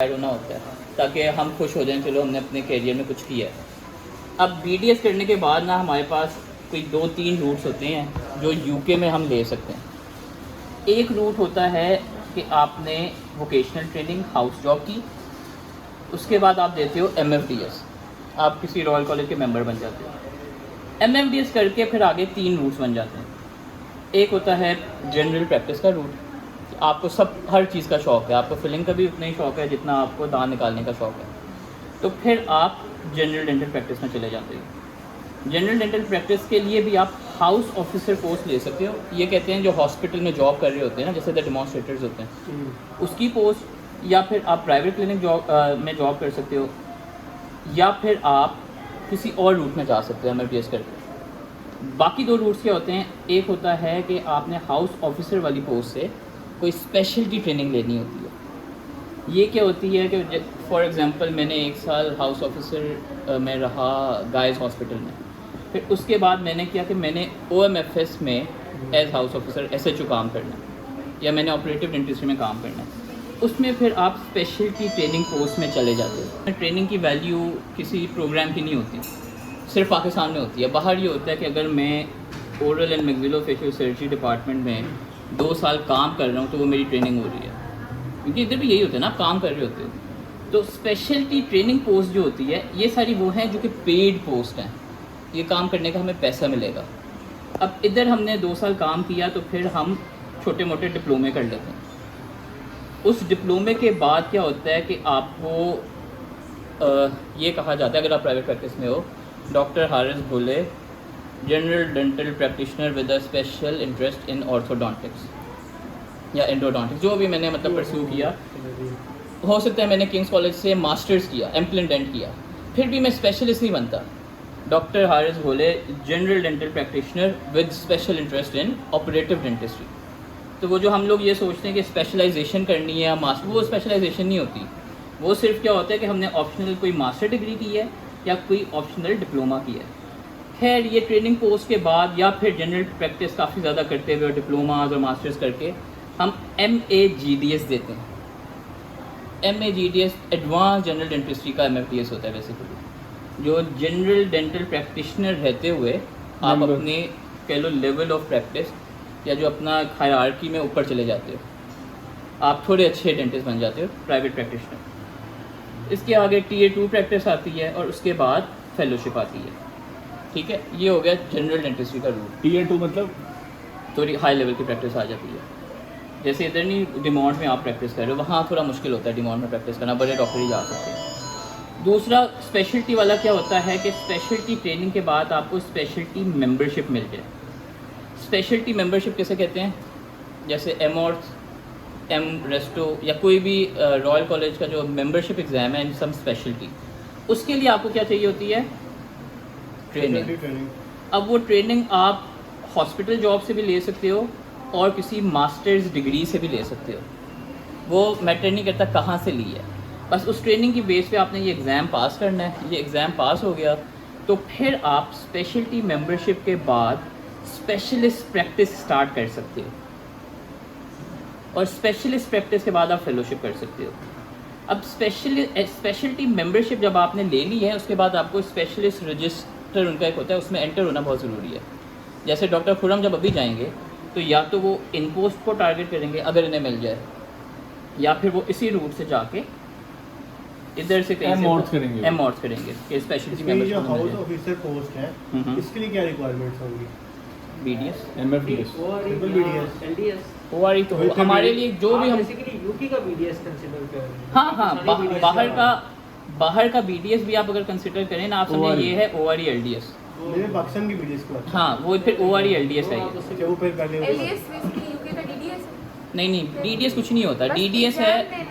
होना होता है ताकि हम खुश हो जाएं, चलो हमने अपने करियर में कुछ किया है। अब बीडीएस करने के बाद ना हमारे पास कोई 2-3 रूट्स होते हैं जो यूके में हम ले सकते हैं। एक रूट होता है कि आपने वोकेशनल ट्रेनिंग हाउस जॉब की, उसके बाद आप देते हो एमएफडीएस, आप किसी रॉयल कॉलेज के मेंबर बन जाते हो। एमएफडीएस करके फिर आगे 3 रूट्स बन जाते हैं। एक होता है जनरल प्रैक्टिस का रूट, आपको सब हर चीज़ का शौक़ है, आपको फिलिंग का भी उतना ही शौक़ है जितना आपको दांत निकालने का शौक़ है, तो फिर आप जनरल डेंटल प्रैक्टिस में चले जाते हो। जनरल डेंटल प्रैक्टिस के लिए भी आप हाउस ऑफिसर पोस्ट ले सकते हो। ये कहते हैं जो हॉस्पिटल में जॉब कर रहे होते हैं ना, जैसे द डेमोन्स्ट्रेटर्स होते हैं, उसकी पोस्ट, या फिर आप प्राइवेट क्लिनिक में जॉब कर सकते हो, या फिर आप किसी और रूट में जा सकते हो एमएफडीएस करके। बाकी 2 रूट्स क्या होते हैं, एक होता है कि आपने हाउस ऑफिसर वाली पोस्ट से कोई स्पेशलिटी ट्रेनिंग लेनी होती है। ये क्या होती है कि फॉर एग्ज़ाम्पल मैंने 1 साल हाउस ऑफिसर में रहा गाइस हॉस्पिटल में, फिर उसके बाद मैंने किया कि मैंने ओएमएफएस में एज हाउस ऑफिसर एसएचओ काम करना है, या मैंने ऑपरेटिव डेंटिस्ट्री में काम करना है। उसमें फिर आप स्पेशलिटी ट्रेनिंग कोर्स में चले जाते हो। ट्रेनिंग की वैल्यू किसी प्रोग्राम की नहीं होती, सिर्फ पाकिस्तान में होती है। बाहर ये होता है कि अगर मैं oral and maxillofacial surgery department में 2 साल काम कर रहा हूँ तो वो मेरी ट्रेनिंग हो रही है, क्योंकि इधर भी यही होता है ना, आप काम कर रहे होते हो। तो स्पेशलिटी ट्रेनिंग पोस्ट जो होती है, ये सारी वो हैं जो कि पेड पोस्ट हैं, ये काम करने का हमें पैसा मिलेगा। अब इधर हमने 2 साल काम किया तो फिर हम छोटे मोटे डिप्लोमे कर लेते हैं। उस डिप्लोमे के बाद क्या होता है कि आपको ये कहा जाता है, अगर आप प्राइवेट प्रैक्टिस में हो, doctor Haris Bhole general dental practitioner with a special interest in orthodontics या एंडोडोंटिक्स, जो भी मैंने मतलब परस्यू किया। हो सकता है मैंने किंग्स कॉलेज से मास्टर्स किया, एम्प्लेंट डेंट किया, फिर भी मैं स्पेशलिस्ट नहीं बनता। Doctor Haris Bhole general dental practitioner with special interest in operative dentistry. तो वो जो हम लोग ये सोचते हैं कि स्पेशलाइजेशन करनी है या मास्टर, वो स्पेशलाइजेशन नहीं होती। वो सिर्फ क्या होता है कि हमने ऑप्शनल कोई मास्टर डिग्री की है या कोई ऑप्शनल डिप्लोमा की है। खैर, ये ट्रेनिंग कोर्स के बाद या फिर जनरल प्रैक्टिस काफ़ी ज़्यादा करते हुए डिप्लोमाज और मास्टर्स करके हम MAGDS देते हैं। MAGDS एडवांस जनरल डेंटिस्ट्री का MFDS होता है बेसिकली, जो जनरल डेंटल प्रैक्टिशनर रहते हुए आप अपने कह लो लेवल ऑफ प्रैक्टिस या जो अपना हायरार्की में ऊपर चले जाते हो, आप थोड़े अच्छे डेंटिस्ट बन जाते हो, प्राइवेट प्रैक्टिशनर। इसके आगे Tier 2 प्रैक्टिस आती है और उसके बाद फेलोशिप आती है। ठीक है, ये हो गया जनरल डेंटिस्ट्री का रूट। Tier 2 मतलब थोड़ी हाई लेवल की प्रैक्टिस आ जाती है। जैसे इधर नहीं, डिमॉन्ट में आप प्रैक्टिस कर रहे हो, वहाँ थोड़ा मुश्किल होता है डिमॉन्ट में प्रैक्टिस करना, बड़े डॉक्टर ही जा सकते हैं। दूसरा स्पेशलिटी वाला क्या होता है कि स्पेशलिटी ट्रेनिंग के बाद आपको स्पेशलिटी मेंबरशिप मिल जाए। स्पेशलिटी मेंबरशिप किसे कहते हैं, जैसे एमऑर्थ, रेस्टो या कोई भी रॉयल कॉलेज का जो मेंबरशिप एग्ज़ाम है इन सम स्पेशलिटी, उसके लिए आपको क्या चाहिए होती है, ट्रेनिंग। अब वो ट्रेनिंग आप हॉस्पिटल जॉब से भी ले सकते हो और किसी मास्टर्स डिग्री से भी ले सकते हो, वो मैटर नहीं करता कहाँ से ली है। बस उस ट्रेनिंग की बेस पे आपने ये एग्ज़ाम पास करना है। ये एग्ज़ाम पास हो गया तो फिर आप स्पेशलिटी मेंबरशिप के बाद स्पेशलिस्ट प्रैक्टिस स्टार्ट कर सकते हो, और स्पेशलिस्ट प्रैक्टिस के बाद आप फेलोशिप कर सकते हो। अब स्पेशलिटी मेंबरशिप जब आपने ले ली है, उसके बाद आपको स्पेशलिस्ट रजिस्टर उनका एक होता है, उसमें एंटर होना बहुत ज़रूरी है। जैसे डॉक्टर खुरम जब अभी जाएंगे तो या तो वो इन पोस्ट को टारगेट करेंगे अगर इन्हें मिल जाए, या फिर वो इसी रूट से जाके इधर से कहीं एमऑर्थ करेंगे कि स्पेशलिटी जो मेंबरशिप हाउस ऑफिसर पोस्ट है, इसके लिए क्या रिक्वायरमेंट्स होंगी? BDS MFDS triple BDS, LDS ORE तो हो हमारे लिए जो भी हम, बेसिकली यूके का BDS कंसीडर कर रहे हैं। हाँ, बाहर का BDS भी आप अगर कंसिडर करें ना, आप समझे ये है ORE LDS। मैंने पाकिस्तान की BDS की बात हाँ, वो फिर ORE LDS है ये। की। वो फिर पहले LDS बेसिकली यूके का DDS है। नहीं, DDS कुछ नहीं होता। बस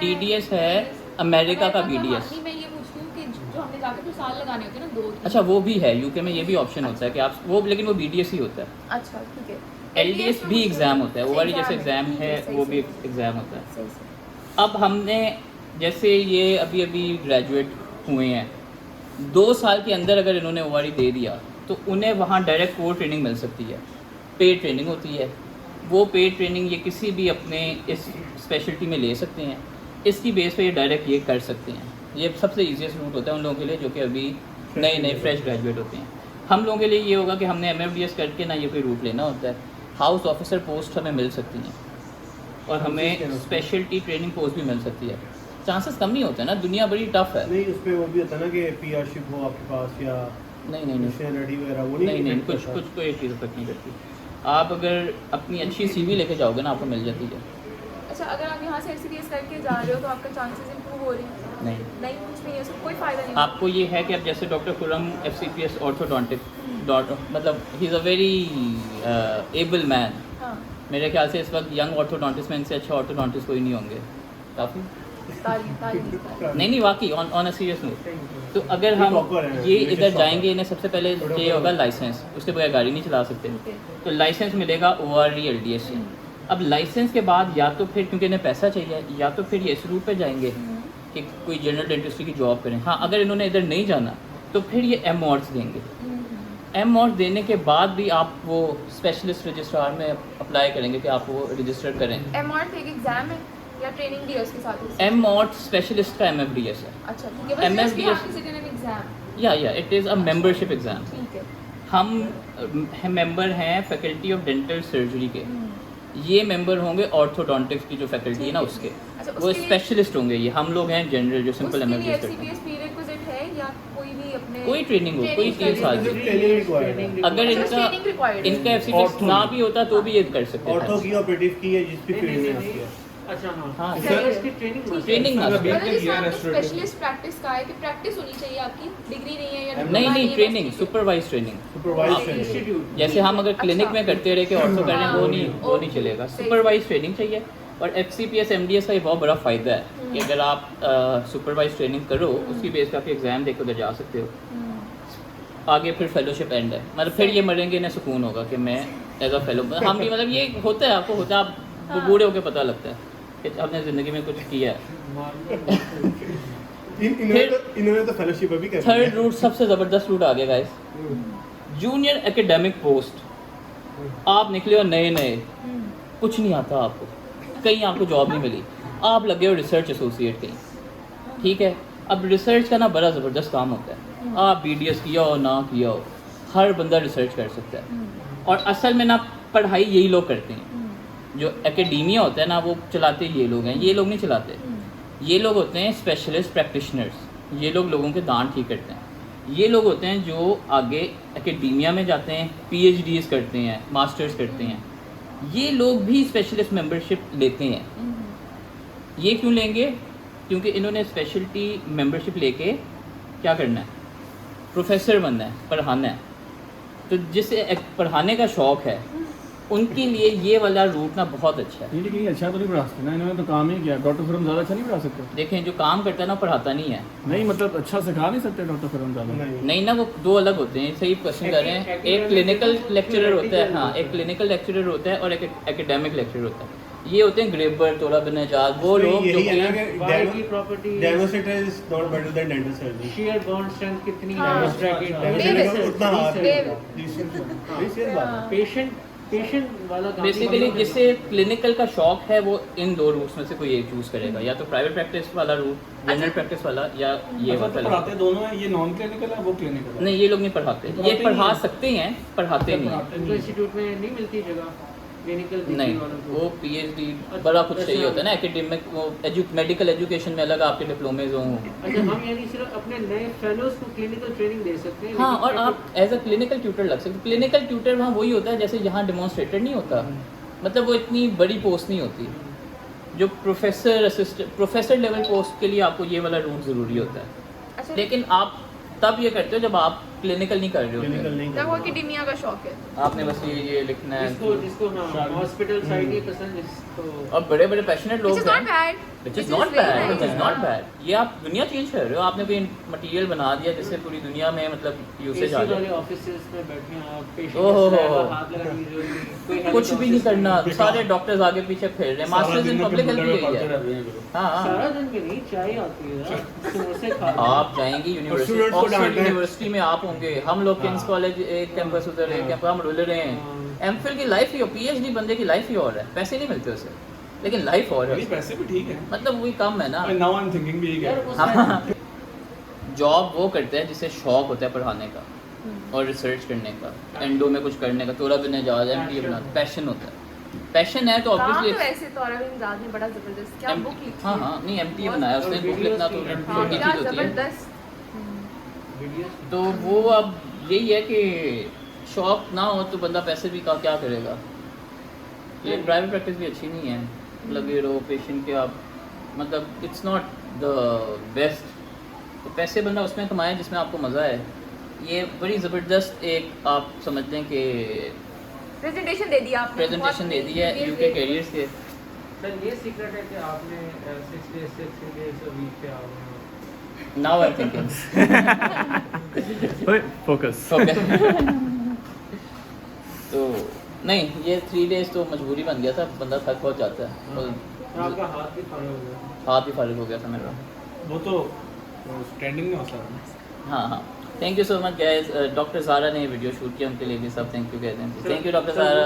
DDS है अमेरिका का BDS। मैं ये पूछती हूँ कि जो हमने जाके तो साल लगाने होते हैं ना, 2। अच्छा, वो भी है यूके में, ये भी ऑप्शन होता है कि आप वो, लेकिन वो BDS ही होता है। अच्छा, ठीक है। LDS भी एग्ज़ाम होता है, ORE जैसे एग्ज़ाम है वो भी एग्ज़ाम होता है। सही। अब हमने जैसे ये अभी ग्रेजुएट हुए हैं, 2 साल के अंदर अगर इन्होंने ORE दे दिया तो उन्हें वहाँ डायरेक्ट कोर ट्रेनिंग मिल सकती है। पेड ट्रेनिंग होती है, वो पेड ट्रेनिंग ये किसी भी अपने इस स्पेशलिटी में ले सकते हैं। इसकी बेस पे ये डायरेक्ट ये कर सकते हैं। ये सबसे ईजीएस्ट रूट होता है उन लोगों के लिए जो कि अभी नए फ्रेश ग्रेजुएट होते हैं। हम लोगों के लिए ये होगा कि हमने MFDS करके ना ये कोई रूट लेना होता है। हाउस ऑफिसर पोस्ट हमें मिल सकती हैं और हमें स्पेशलिटी ट्रेनिंग पोस्ट भी मिल सकती है। चांसेस कम नहीं होते हैं ना, दुनिया बड़ी टफ है। नहीं उसमें वो भी होता है ना कि पीआरशिप हो आपके पास या नहीं मिशनरी वगैरह वो नहीं कुछ कोई चीज़ इफेक्ट नहीं करती। आप अगर अपनी अच्छी CV लेके जाओगे ना आपको मिल जाती है। अच्छा, अगर आप यहाँ से FCPS करके जा रहे हो तो आपका चांसेस इंप्रूव हो रहे हैं? नहीं कुछ नहीं है, उसमें कोई फ़ायदा नहीं। आपको ये है कि अब जैसे डॉक्टर खुरम FCPS ऑर्थोडोंटिक मतलब he is a very able man. हाँ, मेरे ख्याल से इस वक्त यंग ऑर्थोडोंटिस्ट में इनसे अच्छा ऑर्थोडोंटिस्ट कोई नहीं होंगे। काफ़ी तारीफ। नहीं वाकई ऑन अ सीरियस नोट। तो अगर हम ये इधर जाएंगे इन्हें सबसे पहले ये होगा लाइसेंस, उसके बगैर गाड़ी नहीं चला सकते। तो लाइसेंस मिलेगा ORE LDS से। अब लाइसेंस के बाद या तो फिर क्योंकि इन्हें पैसा चाहिए या तो फिर ये इस रूट पे जाएंगे कि कोई जनरल डेंटिस्ट्री की जॉब करें। हाँ, अगर इन्होंने इधर नहीं जाना तो फिर ये MORS देंगे। MORS देने के बाद भी आप वो स्पेशलिस्ट रजिस्ट्रार में अप्लाई करेंगे कि आप वो रजिस्टर करें। MORS एक एग्जाम है या ट्रेनिंग भी है उसके साथ? MORS स्पेशलिस्ट का MFDS है। अच्छा ठीक है, बस MFDS you have to sit in an exam। या it is a membership exam. ठीक है। हम मेंबर हैं फैकल्टी ऑफ डेंटल सर्जरी के। ये मेंबर होंगे ऑर्थोडोंटिक्स की जो फैकल्टी है ना उसके। अच्छा, वो उसके लिए- स्पेशलिस्ट होंगे। ये हम लोग हैं जनरल जो सिंपल उसके लिए MFDS करते हैं। FCPS प्रीरेक्विजिट है या कोई भी अपने कोई ट्रेनिंग हो, कोई 3 साल की। ट्रेनिंग रिक्वायर्ड है। अगर अच्छा, training required है। इनका FCPS ना भी होता तो भी ये कर सकते ऑर्थो हैं। की ऑपरेटिव की है जिस भी फील्ड में आती है। अच्छा हाँ हाँ, सर इसकी ट्रेनिंग ट्रेनिंग ना मतलब जैसे आपने स्पेशलिस्ट प्रैक्टिस का है कि प्रैक्टिस होनी चाहिए आपकी, डिग्री नहीं है या diploma नहीं है, ट्रेनिंग, बस supervise training. Supervise training. Institute जैसे हम अगर क्लिनिक में करते रहे कि ऑर्थो कर रहे हैं वो हाँ, नहीं चलेगा। सही। सुपरवाइज ट्रेनिंग चाहिए। और FCPS MDS का ये बहुत बड़ा फ़ायदा है कि अगर आप सुपरवाइज ट्रेनिंग करो उसकी बेस पे आप एग्ज़ाम देकर उधर जा सकते हो। आगे फिर फेलोशिप एंड है, मतलब फिर ये मरेंगे इन्हें सुकून होगा कि मैं एज अ फेलो हम भी मतलब ये होता है, आपको होता है, आप बूढ़े होकर पता लगता है कि आपने ज़िंदगी में कुछ किया है। इन्होंने तो फेलोशिप अभी कर थर्ड रूट सबसे ज़बरदस्त रूट आ गया गाइस, जूनियर एकेडमिक पोस्ट। आप निकले हो नए कुछ नहीं आता आपको, कहीं आपको जॉब नहीं मिली, आप लगे हो रिसर्च एसोसिएट कहीं। ठीक है, अब रिसर्च का ना बड़ा ज़बरदस्त काम होता है। आप BDS किया हो ना किया हो, हर बंदा रिसर्च कर सकता है। और असल में ना पढ़ाई यही लोग करते हैं। जो एकेडमिया होता है ना वो चलाते ये लोग हैं, ये लोग नहीं चलाते। ये लोग होते हैं स्पेशलिस्ट प्रैक्टिशनर्स। ये लोग लोगों के दांत ठीक करते हैं। ये लोग होते हैं जो आगे एकेडमिया में जाते हैं, PhDs करते हैं, मास्टर्स करते हैं। ये लोग भी स्पेशलिस्ट मेंबरशिप लेते हैं। ये क्यों लेंगे? क्योंकि इन्होंने स्पेशलिटी मेंबरशिप लेके क्या करना है, प्रोफेसर बनना है, पढ़ाना है। तो जिसे पढ़ाने का शौक़ है उनके लिए ये वाला रूट ना बहुत अच्छा है। नहीं लेकिन अच्छा तो नहीं पढ़ा सकते ना, इन्होंने तो काम ही किया। डॉक्टर खुरम ज़्यादा अच्छा नहीं पढ़ा सकते? देखें जो काम करता है ना पढ़ाता नहीं है। नहीं मतलब अच्छा सिखा नहीं सकते डॉक्टर खुरम ज़्यादा? नहीं ना, वो दो अलग होते हैं। सही क्वेश्चन कर रहे हैं। एक क्लिनिकल लेक्चरर होता है, हाँ एक क्लिनिकल लेक्चरर होता है और एक एकेडमिक लेक्चरर होता है। ये होते हैं ग्रेबर, तोड़ा बनजाज, वो लोग जो यही है ना कि वायर की property demonstrator is not better than dental surgery. Share bond strength कितनी हाँ। है उस ब्रैकेट डेमोस्ट्रेटर उतना हाथ हाँ। पेशेंट वाला काम बेसिकली जिसे क्लिनिकल का शौक है वो इन दो रूट्स में से कोई एक चूज़ करेगा, या तो प्राइवेट प्रैक्टिस वाला रूट, जनरल प्रैक्टिस वाला, या ये अच्छा, तो वाला। पढ़ाते दोनों हैं, ये नॉन क्लिनिकल है वो क्लिनिकल है? नहीं ये लोग नहीं पढ़ाते, ये पढ़ा सकते हैं, पढ़ाते नहीं हैं। पढ़ाते तो नहीं। इंस्टीट्यूट में नहीं मिलती जगह क्लिनिकल नहीं, वो PhD बड़ा कुछ चाहिए होता है ना। एकेडमिक वो मेडिकल एजुकेशन में अलग आपके डिप्लोमेज हों। अच्छा, हम यानी सिर्फ अपने नए फेलोज को क्लिनिकल ट्रेनिंग दे सकते हैं? हाँ, लेकिन और आप एज अ क्लिनिकल ट्यूटर लग सकते। क्लिनिकल ट्यूटर वहाँ वही होता है जैसे यहाँ डेमोन्स्ट्रेटर नहीं होता, मतलब वो इतनी बड़ी पोस्ट नहीं होती। जो प्रोफेसर लेवल पोस्ट के लिए आपको ये वाला रूट ज़रूरी होता है। अच्छा, लेकिन आप तब ये करते हो जब आप क्लिनिकल नहीं कर रहे क्लिनिकल होते। नहीं क्या वो एकेडमिया का शौक है? आपने बस ये लिखना जिसको है। हाँ हॉस्पिटल साइड ही पसंद है जिसको। और बड़े बड़े पैशनेट Which लोग is not हैं, bad. which is not bad, which is not bad। ये आप दुनिया चेंज कर रहे हो। आपने कोई मटेरियल बना दिया जिससे पूरी दुनिया में मतलब यूसेज आ AC वाले जाए। ऑफिसेस में बैठे हैं आप, पेशेंट ओहो के हो। स्लैब पर हाथ लगाने की जरूरत नहीं, कोई कुछ भी नहीं करना, सारे डॉक्टर्स आगे पीछे फिर रहे हैं। मास्टर्स इन पब्लिक हेल्थ यही है। हाँ सारा दिन भी नहीं, चाय आती है यार, समोसे खा आप जाएंगे यूनिवर्सिटी, students को ऑक्सफोर्ड डांटना है। यूनिवर्सिटी में आप होंगे, हम लोग किंग्स कॉलेज एक कैंपस उधर एक कैंपस, हम रुल रहे हैं। MPhil की लाइफ ही और PhD बंदे की लाइफ ही और है, पैसे नहीं मिलते उसे। लेकिन लाइफ और है, पैसे भी ठीक है। मतलब वही कम है ना। नाउ आई एम थिंकिंग भी यार है। उसमें जॉब वो करते हैं जिसे शौक होता है पढ़ाने का और रिसर्च करने का, एंडो में कुछ करने का, तोरा बिना जाद एमटी बना, पैशन होता है। पैशन है तो काम तो ऑब्वियसली वैसे तो अरविंद इंजाज ने बड़ा जबरदस्त क्या बुक लिखी हाँ है। हाँ नहीं एमटी बनाया उसने, बुक लिखना तो हाँ, छोटी क्या चीज़ होती है। जबरदस्त। वीडियोस तो वो अब यही है कि शौक ना हो तो बंदा पैसे भी का क्या करेगा। लेकिन प्राइवेट प्रैक्टिस भी अच्छी नहीं है, लगे रहो पेशेंट के आप, मतलब इट्स नॉट द बेस्ट। तो पैसे बंदा उसमें कमाए जिसमें आपको मज़ा है। ये बड़ी ज़बरदस्त एक आप समझ लें कि प्रेजेंटेशन दे दिया आपने, प्रेजेंटेशन दे दी है बहुत यूके कैरियर्स के। सर ये सीक्रेट है कि आपने 6 days a week पे आ गए हो। Now I thinking focus. तो नहीं, ये 3 days तो मजबूरी बन गया था, बंदा थक बहुत जाता है। तो आपका हाथ भी फाड़े हो गया। हाथ भी फारिग हो गया था मेरा। वो तो स्टैंडिंग में होता है। हाँ हाँ, thank you so much guys. Doctor Zara ने वीडियो शूट किया, उनके लिए भी सब थैंक यू कहते हैं। Thank you doctor Zaara.